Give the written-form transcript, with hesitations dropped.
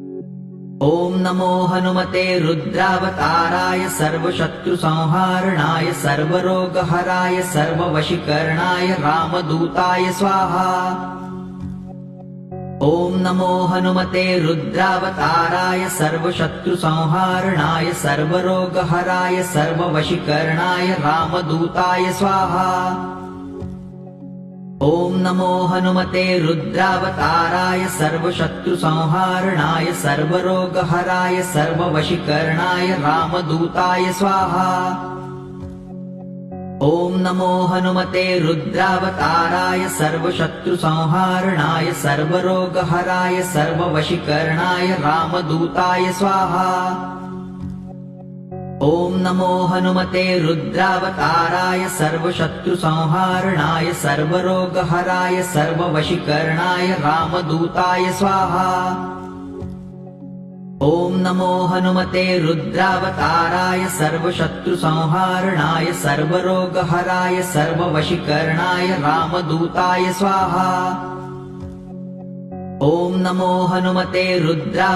ॐ नमो हनुमते रुद्रावताराय सर्वशत्रुसंहारणाय सर्वरोगहराय सर्ववशीकरणाय रामदूताय स्वाहा। ॐ नमो हनुमते रुद्रावताराय सर्वशत्रुसंहारणाय सर्वरोगहराय सर्ववशीकरणाय रामदूताय स्वाहा। ॐ नमो हनुमते रुद्रावताराय सर्वशत्रुसंहारणाय सर्वरोगहराय सर्ववशीकरणाय रामदूताय स्वाहा। ॐ नमो हनुमते रुद्रावताराय सर्वशत्रुसंहारणाय सर्वरोगहराय सर्ववशीकरणाय रामदूताय स्वाहा। ॐ नमो हनुमते रुद्रावताराय सर्वशत्रुसंहारणाय सर्वरोगहराय सर्ववशीकरणाय रामदूताय स्वाहा। ॐ नमो हनुमते रुद्रावताराय सर्वशत्रुसंहारणाय सर्वरोगहराय सर्ववशीकरणाय रामदूताय स्वाहा। ॐ नमो हनुमते रुद्रा